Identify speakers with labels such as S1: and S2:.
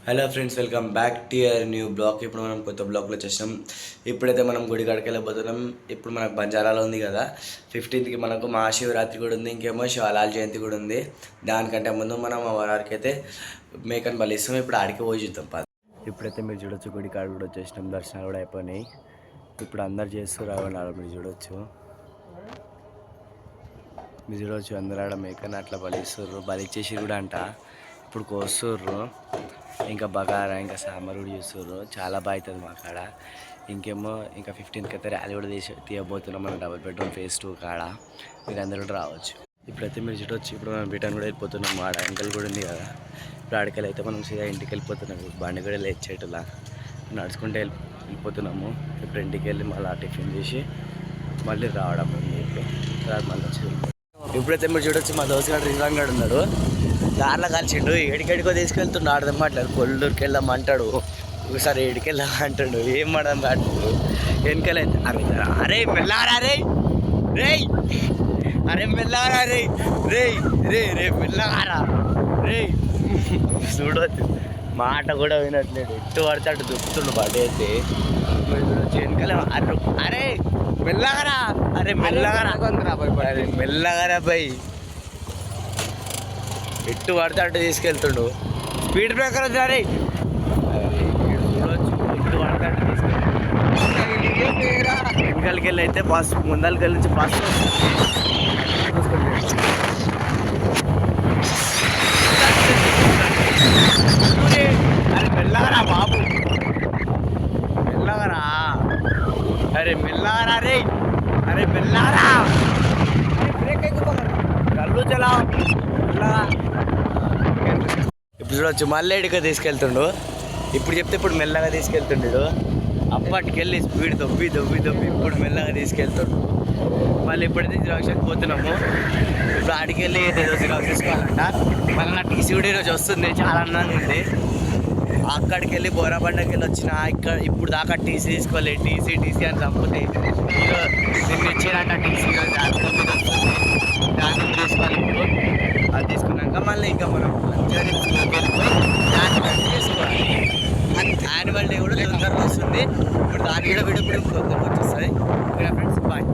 S1: Hello friends, welcome back to your new blog. ఇప్పుడు మనం కొత్త బ్లాగ్లో వచ్చేసినాం. ఇప్పుడైతే మనం గుడి కాడికి వెళ్ళిపోతున్నాం. ఇప్పుడు మనకు బంజారాలో ఉంది కదా, 15కి మనకు మహాశివరాత్రి కూడా ఉంది, ఇంకేమో శివలాల్ జయంతి కూడా ఉంది. దానికంటే ముందు మనం వారికి అయితే మేకను బలిస్తాం. ఇప్పుడు ఆడికి పోయి చూద్దాం. ఇప్పుడైతే మీరు చూడొచ్చు, గుడి కాడ కూడా వచ్చేసినాం, దర్శనాలు కూడా అయిపోయినాయి. ఇప్పుడు అందరు చేస్తూ రావాలి, మీరు చూడొచ్చు. మీరు చూడవచ్చు, అందరూ ఆడ మేకను అట్లా బలిస్తుర్రు. బలిచ్చేసి కూడా అంట ఇప్పుడు కోస్తుర్రు. ఇంకా బగారా, ఇంకా సాంబార్ కూడా చూస్తుర్రు. చాలా బాగా అవుతుంది మా కాడ. ఇంకేమో ఇంకా 15కి అయితే ర్యాలీ కూడా తీయబోతున్నాం మనం, డబుల్ బెడ్రూమ్ ఫేజ్ 2 కాడ. మీరు అందరూ కూడా రావచ్చు. ఇప్పుడైతే మీరు చూడవచ్చు, ఇప్పుడు మనం రిటర్న్ కూడా వెళ్ళిపోతున్నాం. ఆడ అంకల్ కూడా ఉంది కదా, ఇప్పుడు ఆడికెళ్ళి అయితే మనం సీదా ఇంటికి వెళ్ళిపోతున్నాం. బండి కూడా లేచేటులా నడుచుకుంటే వెళ్ళిపోతున్నాము. ఇప్పుడు ఇంటికి వెళ్ళి మళ్ళీ టిఫిన్ చేసి మళ్ళీ రావడం ఇప్పుడు తర్వాత మళ్ళీ వచ్చి. ఇప్పుడైతే మీరు చూడొచ్చు, మా దోస్తగాడు రిజాన్ గడు ఉన్నాడు. దారిలో కలిసిండు, ఏడికెడికో తీసుకెళ్తుండు. ఆడదాం మాట్లాడు, కొల్లూరుకి వెళ్దాం అంటాడు, ఒకసారి ఏడికి వెళ్దాం అంటాడు. ఏం ఆడదాం కాదు వెనకాలైతే అరే మెల్లారా రే రే అరే మెల్లారా రే రే రే రే మెల్లగారా రే. చూడొచ్చు, మాట కూడా వినట్లేడు, ఎట్టు పడితే అటు దుక్కుతుండు బండి అయితే. వెనకాల అరే మెల్లగారా, అరే మెల్లగారా, అరే మెల్లగారా బై. ఎట్టు పడితే అటు తీసుకెళ్తుండు, స్పీడ్ బ్రేకర్ వచ్చారే. చూడొచ్చు, ఎట్టు పడితే అటు తీసుకెళ్తాడు. వెనకాలకి వెళ్ళి అయితే బస్, ముందలకి నుంచి బస్సు అరే మెల్లగరా బాబు, మెల్లగరా, అరే మెల్లగరా రే, అరే మెల్లగరా, కళ్ళు చలా మెల్లగా. ఇప్పుడు చూడవచ్చు, మళ్ళీ ఇడికి తీసుకెళ్తుండు. ఇప్పుడు చెప్తే ఇప్పుడు మెల్లగా తీసుకెళ్తుండడు. అప్పటికెళ్ళి స్పీడ్ దొబ్బి దొబ్బి దొబ్బి ఇప్పుడు మెల్లగా తీసుకెళ్తుండు. మళ్ళీ ఇప్పుడైతే జిరాక్స్కి పోతున్నాము. ఇప్పుడు ఆడికి వెళ్ళి జిరాక్స్ తీసుకోవాలంట. మళ్ళీ నా టీసీ కూడా ఈరోజు వస్తుంది, చాలా ఆనందంగా ఉంది. అక్కడికి వెళ్ళి బోరాబండకి వెళ్ళి వచ్చిన ఇక్కడ ఇప్పుడు దాకా టీసీ తీసుకోవాలి. టీసీ టీసీ అని చంపితే నిన్ను ఇచ్చేదంట టీసీ, దాన్ని తీసుకోవాలి. ఇప్పుడు అది తీసుకున్నాక మళ్ళీ ఇంకా మనం దాన్ని చేసుకోవాలి. యాన్యువల్ డే కూడా తొందరగా వస్తుంది. ఇప్పుడు దాని కూడా విడిపోయి తొందరగా వచ్చేస్తుంది. Friends bye.